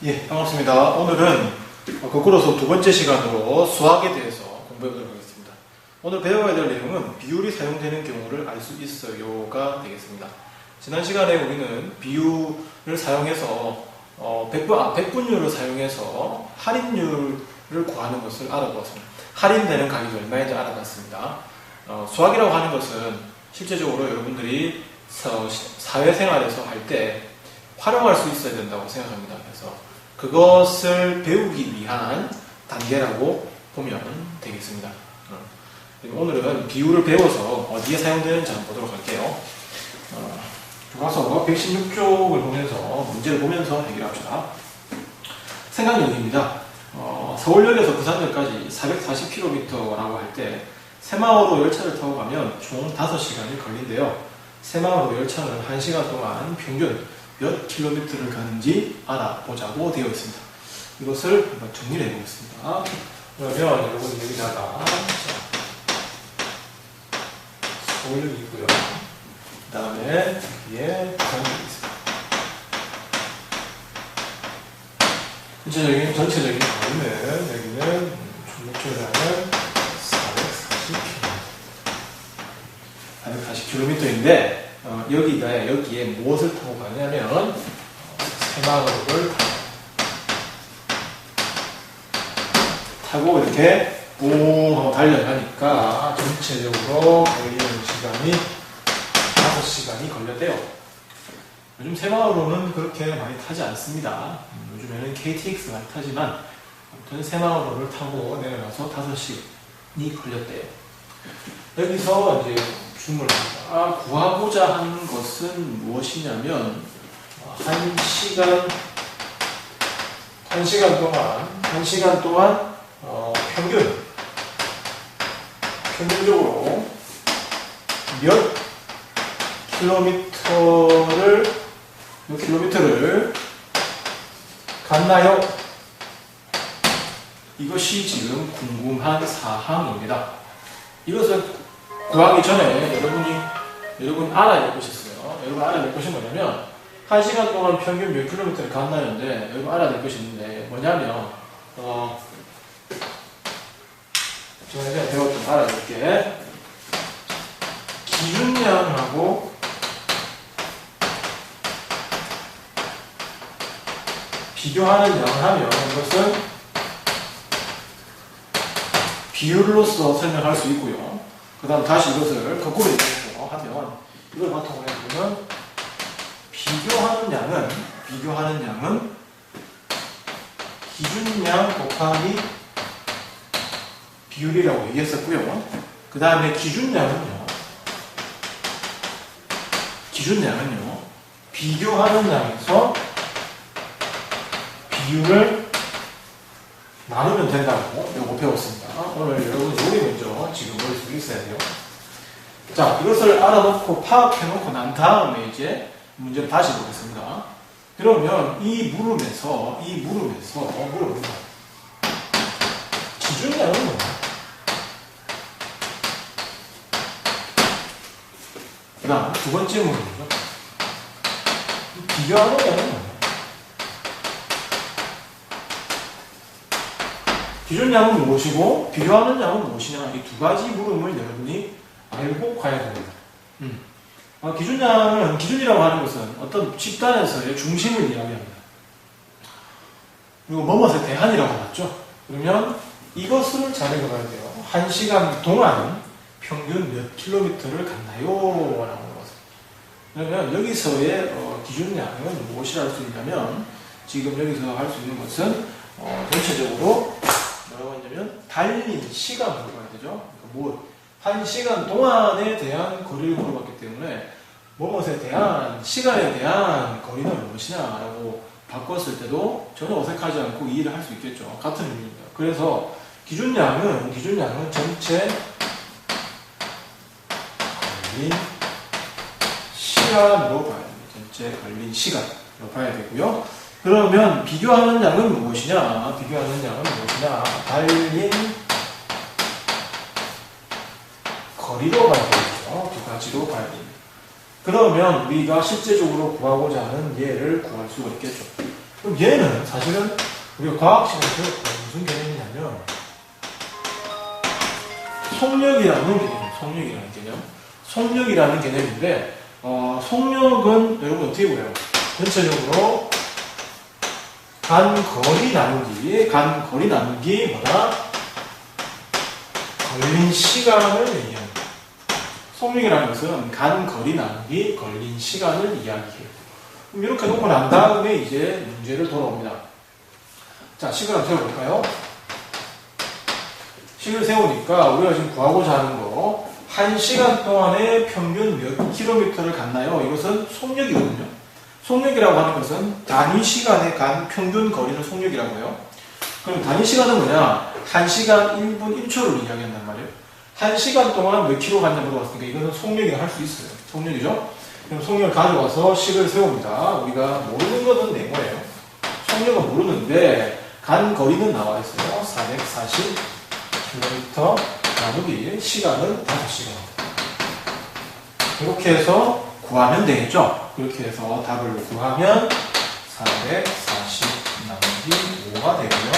예, 반갑습니다. 오늘은 거꾸로서 두 번째 시간으로 수학에 대해서 공부해 보도록 하겠습니다. 오늘 배워야 될 내용은 비율이 사용되는 경우를 알 수 있어요가 되겠습니다. 지난 시간에 우리는 비율을 사용해서 백분율을 사용해서 할인율을 구하는 것을 알아보았습니다. 할인되는 가격이 얼마인지 알아봤습니다. 수학이라고 하는 것은 실제적으로 여러분들이 사회생활에서 할 때 활용할 수 있어야 된다고 생각합니다. 그래서 그것을 배우기 위한 단계라고 보면 되겠습니다. 오늘은 비율을 배워서 어디에 사용되는지 한번 보도록 할게요. 교과서 116쪽을 보면서 문제를 보면서 해결합시다. 생각력입니다. 서울역에서 부산역까지 440km라고 할 때 새마을호 열차를 타고 가면 총 5시간이 걸린대요. 새마을호 열차는 1시간 동안 평균 몇 킬로미터를 가는지 알아보자고 되어 있습니다. 이것을 한번 정리를 해보겠습니다. 그러면 여러분 여기다가 서울역이 있고요. 그 다음에 여기에 부산역이 있습니다. 전체적인 거리는 여기는 중력주라는 440km인데 여기에 무엇을 타고 가냐면 새마을호를 타고 이렇게 뿡 하고 달려가니까 전체적으로 걸리는 시간이 5시간이 걸렸대요. 요즘 새마을호는 그렇게 많이 타지 않습니다. 요즘에는 KTX 많이 타지만 아무튼 새마을호를 타고 내려가서 5시간이 걸렸대요. 여기서 이제 구하고자 하는 것은 무엇이냐면 1시간 동안 평균적으로 몇 킬로미터를 갔나요? 이것이 지금 궁금한 사항입니다. 이것을 구하기 전에 여러분 알아낼 것이 있어요. 여러분 알아낼 것이 뭐냐면 1시간 동안 평균 몇 킬로미터를 갔나요인데 여러분 알아낼 것이 있는데 뭐냐면 제가 배웠던 알아낼게. 기준량하고 비교하는 양을 하면 이것은 비율로서 설명할 수 있고요. 그 다음 다시 이것을 거꾸로 얘기해서 하면 이걸 바탕으로 해보면 비교하는 양은 기준량 곱하기 비율이라고 얘기했었고요. 그 다음에 기준량은요 비교하는 양에서 비율을 나누면 된다고 이거 배웠습니다. 오늘 여러분 여기 먼저 지금 머릿속에 있어야 돼요. 자, 이것을 알아놓고 파악해놓고 난 다음에 이제 문제를 다시 보겠습니다. 그러면 이 물음에서 기준량은 뭐야? 그 다음 두 번째 물음이죠. 비교하는 양은 뭐야? 기준량은 무엇이고 비교하는 양은 무엇이냐, 이 두 가지 물음을 여러분이 알고 가야 됩니다. 기준이라고 하는 것은 어떤 집단에서의 중심을 이야기합니다. 그리고 뭐뭇에 대한이라고 나왔죠. 그러면 이것을 잘 읽어가야 돼요. 1시간 동안 평균 몇 킬로미터를 갔나요? 라는 것을. 그러면 여기서의 기준량은 무엇이라 할 수 있냐면 지금 여기서 할 수 있는 것은 전체적으로 뭐라고 했냐면 달린 시간으로 봐야 되죠. 그러니까 1시간 동안에 대한 거리를 물어봤기 때문에 뭐뭇에 대한 시간에 대한 거리는 무엇이냐라고 바꿨을 때도 전혀 어색하지 않고 이해를 할 수 있겠죠. 같은 의미입니다. 그래서 기준량은 전체 걸린 시간으로 봐야 됩니다. 전체 걸린 시간으로 봐야 되고요. 그러면 비교하는 양은 무엇이냐? 달린 거리로 봐야 되겠죠. 두 가지로 봐야 됩니다. 그러면 우리가 실제적으로 구하고자 하는 예를 구할 수가 있겠죠. 그럼 얘는 사실은 우리가 과학 시간에 배웠던 무슨 개념이냐면 속력이라는 개념인데 속력은 여러분 어떻게 보여요? 전체적으로 간거리 나누기 뭐다? 걸린 시간을 얘기합니다. 속력이라는 것은 간거리 나누기 걸린 시간을 이야기해요. 그럼 이렇게 놓고 난 다음에 이제 문제를 돌아옵니다. 자, 식을 한번 세워볼까요? 식을 세우니까 우리가 지금 구하고자 하는 거 1시간 동안에 평균 몇 킬로미터를 갔나요? 이것은 속력이거든요. 속력이라고 하는 것은 단위 시간에 간 평균 거리를 속력이라고 해요. 그럼 단위 시간은 뭐냐? 1시간 1분 1초를 이야기한단 말이에요. 1시간 동안 몇 킬로 갔냐 물어봤으니까 이거는 속력이라 할 수 있어요. 속력이죠? 그럼 속력을 가져와서 식을 세웁니다. 우리가 모르는 것은 네모예요. 속력은 모르는데 간 거리는 나와 있어요. 440km 나누기 시간은 5시간. 이렇게 해서 구하면 되겠죠? 이렇게 해서 답을 구하면 440 나누기 5가 되고요.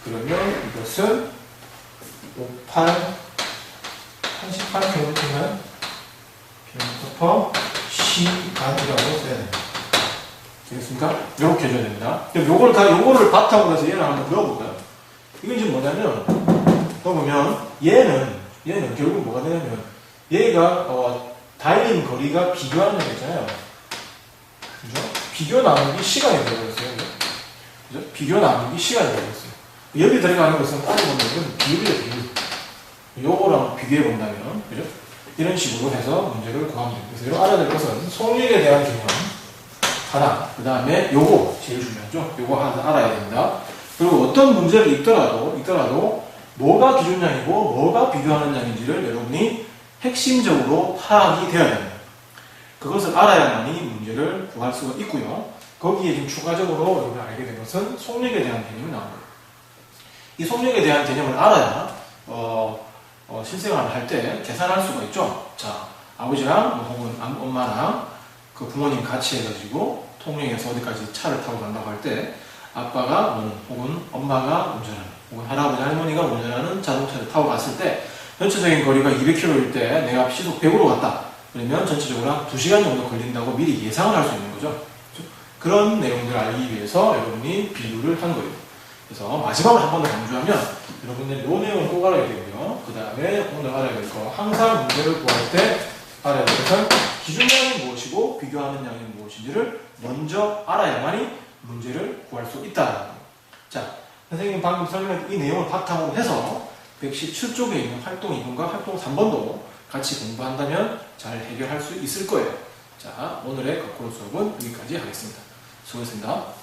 그러면 이것은 88km면 km/시간이라고 써야 됩니다. 되겠습니까? 이렇게 해줘야 됩니다. 그럼 요거를 바탕으로 해서 얘를 한번 그려볼까요? 이건 지금 뭐냐면, 보면 얘는 결국 뭐가 되냐면, 얘가 달린 거리가 비교하는 거잖아요. 그죠? 비교 나누기 시간이 되어버렸어요. 그죠? 비교 나누기 시간이 되어버렸어요. 여기 들어가는 것은 따로 보면 이건 비율이에요, 비율. 요거랑 비교해 본다면, 그죠? 이런 식으로 해서 문제를 구하면 됩니다. 그래서 이거 알아야 될 것은 속력에 대한 개념 하나, 그 다음에 요거 제일 중요하죠. 요거 하나 알아야 됩니다. 그리고 어떤 문제를 읽더라도 뭐가 기준량이고 뭐가 비교하는 양인지를 여러분이 핵심적으로 파악이 되어야 됩니다. 그것을 알아야만이 문제를 구할 수가 있고요. 거기에 좀 추가적으로 여러분이 알게 된 것은 속력에 대한 개념이 나옵니다. 이 속력에 대한 개념을 알아야 실생활을 할 때 계산할 수가 있죠. 자, 아버지랑 혹은 엄마랑 그 부모님 같이 해가지고 통영에서 어디까지 차를 타고 간다고 할 때 아빠가 혹은 엄마가 운전하는 혹은 할아버지 할머니가 운전하는 자동차를 타고 갔을 때 전체적인 거리가 200km일 때 내가 시속 100으로 갔다. 그러면 전체적으로 한 2시간 정도 걸린다고 미리 예상을 할 수 있는 거죠. 그런 내용들을 알기 위해서 여러분이 비교를 한 거예요. 그래서 마지막으로 한 번 더 강조하면 여러분들이 이 내용을 꼭 알아야 되고요. 그 다음에 오늘 알아야 될 거 항상 문제를 구할 때 알아야 될 것은 기준량이 무엇이고 비교하는 양이 무엇인지를 먼저 알아야만이 문제를 구할 수 있다. 자, 선생님 방금 설명한 이 내용을 바탕으로 해서 117쪽에 있는 활동 2번과 활동 3번도 같이 공부한다면 잘 해결할 수 있을 거예요. 자, 오늘의 거꾸로 수업은 여기까지 하겠습니다. 수고했습니다.